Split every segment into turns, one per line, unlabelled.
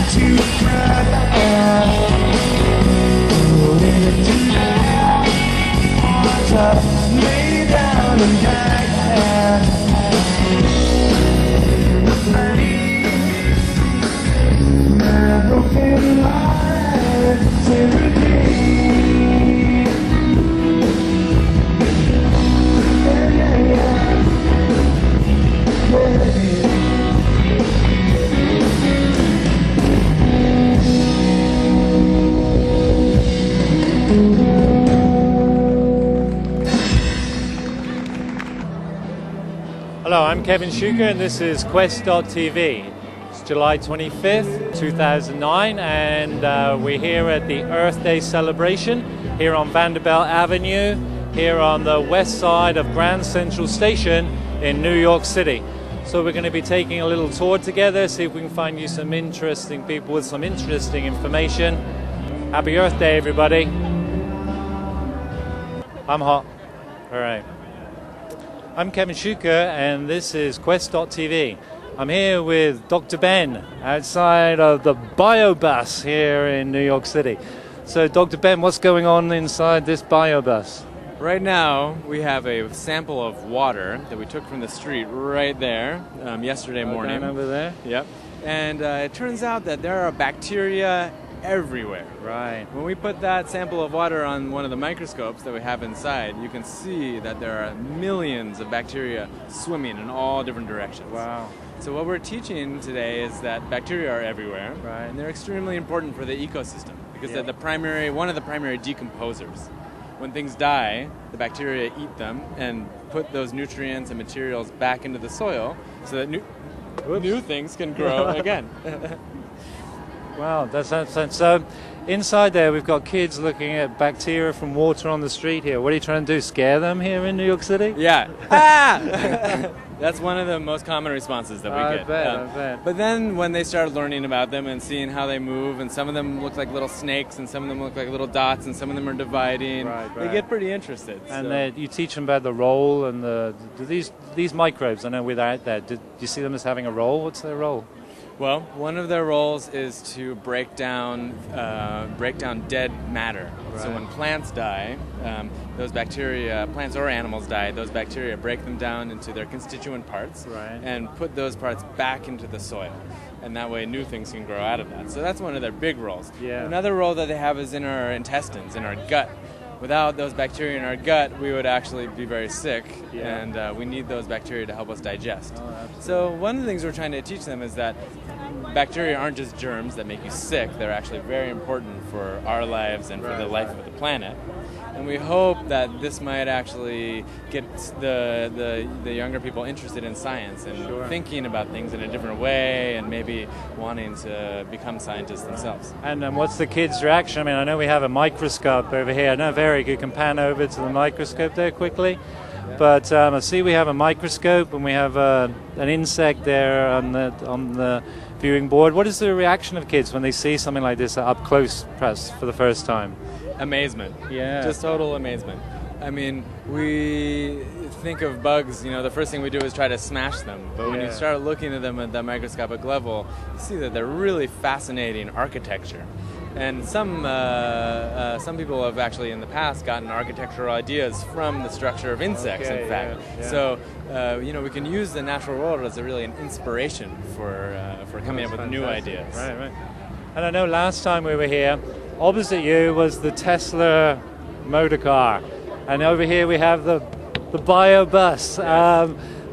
to cry. Lay down and die. My broken life to redeem.
Hello, I'm Kevin Shuker and this is QUEST.TV. It's July 25th, 2009 and we're here at the Earthday celebration here on Vanderbilt Avenue, here on the west side of Grand Central Station in New York City. So we're going to be taking a little tour together, see if we can find you some interesting people with some interesting information. Happy Earth Day, everybody. I'm hot. All right. I'm Kevin Shuker and this is QUEST.TV. I'm here with Dr. Ben outside of the BioBus here in New York City. So Dr. Ben, what's going on inside this BioBus?
Right now we have a sample of water that we took from the street right there yesterday morning.
Down over there?
Yep. And it turns out that there are bacteria everywhere.
Right.
When we put that sample of water on one of the microscopes that we have inside, you can see that there are millions of bacteria swimming in all different directions.
Wow.
So what we're teaching today is that bacteria are everywhere,
right,
and they're extremely important for the ecosystem because
yep,
they're one of the primary decomposers. When things die, the bacteria eat them and put those nutrients and materials back into the soil so that new things can grow again.
Wow, that's so. Inside there, we've got kids looking at bacteria from water on the street here. What are you trying to do? Scare them here in New York City?
Yeah. Ah! That's one of the most common responses that we get.
I bet.
But then when they start learning about them and seeing how they move, and some of them look like little snakes, and some of them look like little dots, and some of them are dividing, they get pretty interested.
And you teach them about the role and do these microbes. I know without that, do you see them as having a role? What's their role?
Well, one of their roles is to break down dead matter. Right. So when plants die, those bacteria, plants or animals die, those bacteria break them down into their constituent parts, right, and put those parts back into the soil. And that way new things can grow out of that. So that's one of their big roles.
Yeah.
Another role that they have is in our intestines, in our gut. Without those bacteria in our gut, we would actually be very sick, and we need those bacteria to help us digest. So one of the things we're trying to teach them is that bacteria aren't just germs that make you sick, they're actually very important for our lives and for the life of the planet. And we hope that this might actually get the younger people interested in science and thinking about things in a different way and maybe wanting to become scientists themselves.
And what's the kids' reaction? I mean, I know we have a microscope over here. I know very good. Can pan over to the microscope there quickly. But I see we have a microscope and we have an insect there on the viewing board. What is the reaction of kids when they see something like this up close, perhaps for the first time?
Amazement.
Yeah.
Just total amazement. I mean, we think of bugs, the first thing we do is try to smash them. But when you start looking at them at the microscopic level, you see that they're really fascinating architecture. And some people have actually in the past gotten architectural ideas from the structure of insects, in fact. So, we can use the natural world as really an inspiration for coming up with new ideas.
Right. And I know last time we were here, opposite you was the Tesla motor car. And over here we have the BioBus.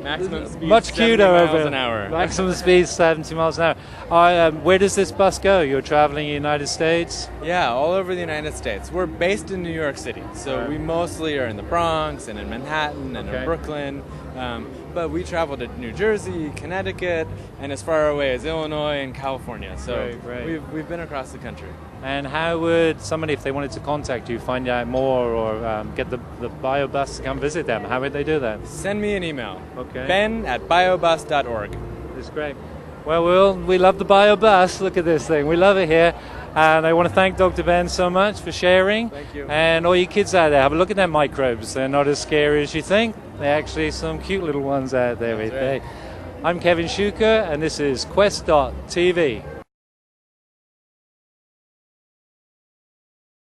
Maximum speed
much cuter
70 miles
over
an hour.
Maximum speed 70 miles an hour. Where does this bus go? You're traveling in the United States?
Yeah, all over the United States. We're based in New York City, so we mostly are in the Bronx and in Manhattan and in Brooklyn. But we travel to New Jersey, Connecticut, and as far away as Illinois and California. So we've been across the country.
And how would somebody, if they wanted to contact you, find out more or get the BioBus to come visit them? How would they do that?
Send me an email.
Okay.
Ben@biobus.org.
That's great. Well, we love the BioBus. Look at this thing. We love it here. And I want to thank Dr. Ben so much for sharing.
Thank you.
And all you kids out there, have a look at their microbes. They're not as scary as you think. They're actually some cute little ones out there.
That's right.
I'm Kevin Shuker, and this is QUEST.TV.